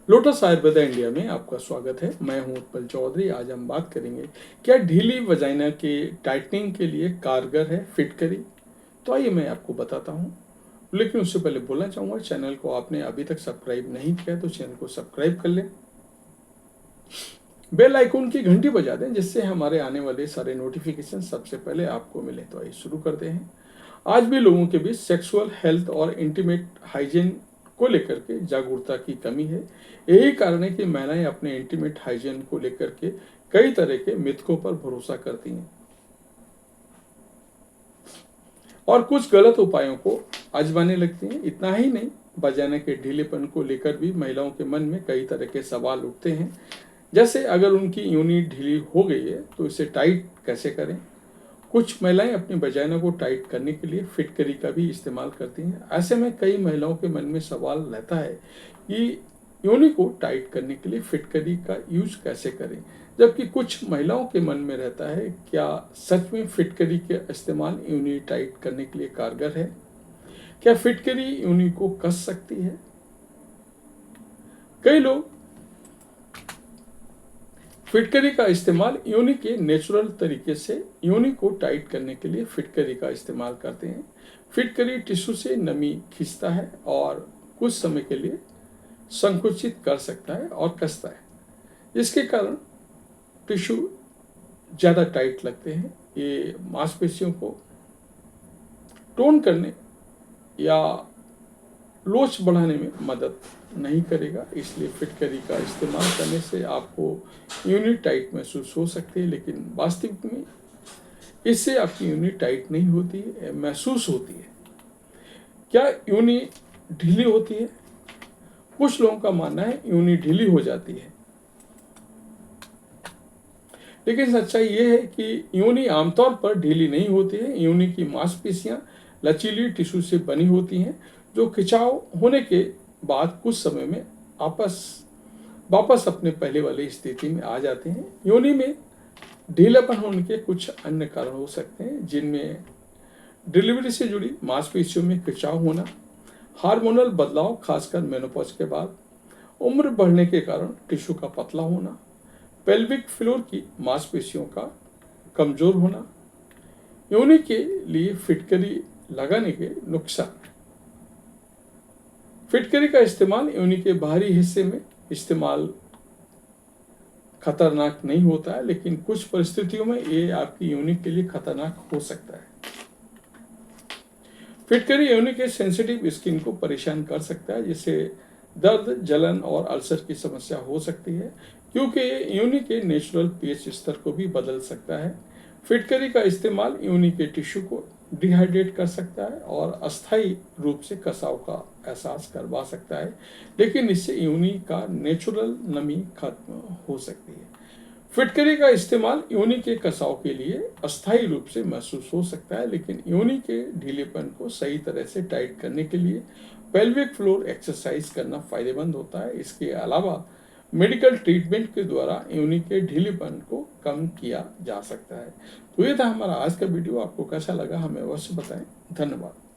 Lotus Ayurveda India में आपका स्वागत है। मैं हूं उत्पल चौधरी। आज हम बात करेंगे क्या ढीली वजाइना के टाइटनिंग के लिए कारगर है फिटकरी। तो आइए मैं आपको बताता हूं, लेकिन उससे पहले बोलना चाहूँगा चैनल को आपने अभी तक सब्सक्राइब नहीं किया तो चैनल को सब्सक्राइब कर लें, बेल आइकन की घंटी बजा दें जिससे हमारे आने वाले सारे नोटिफिकेशन सबसे पहले आपको मिले। तो आइए शुरू करते हैं। आज भी लोगों के बीच सेक्सुअल हेल्थ और इंटीमेट हाइजीन को लेकर के जागरूकता की कमी है। यही कारण है कि महिलाएं अपने इंटीमेट हाइजीन को लेकर के कई तरह के मिथकों पर भरोसा करती हैं और कुछ गलत उपायों को आजमाने लगती हैं। इतना ही नहीं, वजाइना के ढीलेपन को लेकर भी महिलाओं के मन में कई तरह के सवाल उठते हैं, जैसे अगर उनकी यूनी ढीली हो गई है तो इसे टाइट कैसे करें। कुछ महिलाएं अपनी वजाइना को टाइट करने के लिए फिटकरी का भी इस्तेमाल करती हैं। ऐसे में कई महिलाओं के मन में सवाल रहता है कि योनि को टाइट करने के लिए फिटकरी का यूज कैसे करें, जबकि कुछ महिलाओं के मन में रहता है क्या सच में फिटकरी के इस्तेमाल योनि टाइट करने के लिए कारगर है। क्या फिटकरी योनि को कस सकती है। कई लोग फिटकरी का इस्तेमाल योनि के नेचुरल तरीके से योनि को टाइट करने के लिए फिटकरी का इस्तेमाल करते हैं। फिटकरी टिश्यू से नमी खींचता है और कुछ समय के लिए संकुचित कर सकता है और कसता है, जिसके कारण टिश्यू ज़्यादा टाइट लगते हैं। ये मांसपेशियों को टोन करने या लोच बढ़ाने में मदद नहीं करेगा, इसलिए फिटकरी का इस्तेमाल करने से आपको यूनिट टाइट महसूस हो सकती है, लेकिन वास्तविक में इससे आपकी यूनिट टाइट नहीं होती है, महसूस होती है। क्या यूनि ढीली होती है। कुछ लोगों का मानना है यूनि ढीली हो जाती है, लेकिन सच्चाई यह है कि यूनि आमतौर पर ढीली नहीं होती है। यूनि की मांसपेशियां लचीली टिश्यू से बनी होती हैं जो खिंचाव होने के बाद कुछ समय में वापस अपने पहले वाली स्थिति में आ जाते हैं। योनि में ढीलापन होने के कुछ अन्य कारण हो सकते हैं, जिनमें डिलीवरी से जुड़ी मांसपेशियों में खिंचाव होना, हार्मोनल बदलाव खासकर मेनोपॉज के बाद, उम्र बढ़ने के कारण टिश्यू का पतला होना, पेल्विक फ्लोर की मांसपेशियों का कमजोर होना। योनि के लिए फिटकरी लगाने के नुकसान। फिटकरी का इस्तेमाल योनि के बाहरी हिस्से में इस्तेमाल खतरनाक नहीं होता है, लेकिन कुछ परिस्थितियों में ये आपकी योनि के लिए खतरनाक हो सकता है। फिटकरी योनि के सेंसिटिव स्किन को परेशान कर सकता है, जिससे दर्द, जलन और अल्सर की समस्या हो सकती है, क्योंकि ये योनि के नेचुरल पीएच स्तर को भी बदल सकता है। फिटकरी का इस्तेमाल योनि के टिश्यू को डिहाइड्रेट कर सकता है और अस्थायी रूप से कसाव का एहसास करवा सकता है, लेकिन इससे योनि का नेचुरल नमी खत्म हो सकती है। फिटकरी का इस्तेमाल योनि के कसाव के लिए अस्थायी रूप से महसूस हो सकता है, लेकिन योनि के ढीलेपन को सही तरह से टाइट करने के लिए पेल्विक फ्लोर एक्सरसाइज करना फायदेमंद होता है। इसके अलावा मेडिकल ट्रीटमेंट के द्वारा योनि के ढीलेपन को कम किया जा सकता है। तो ये था हमारा आज का वीडियो। आपको कैसा लगा हमें अवश्य बताएं। धन्यवाद।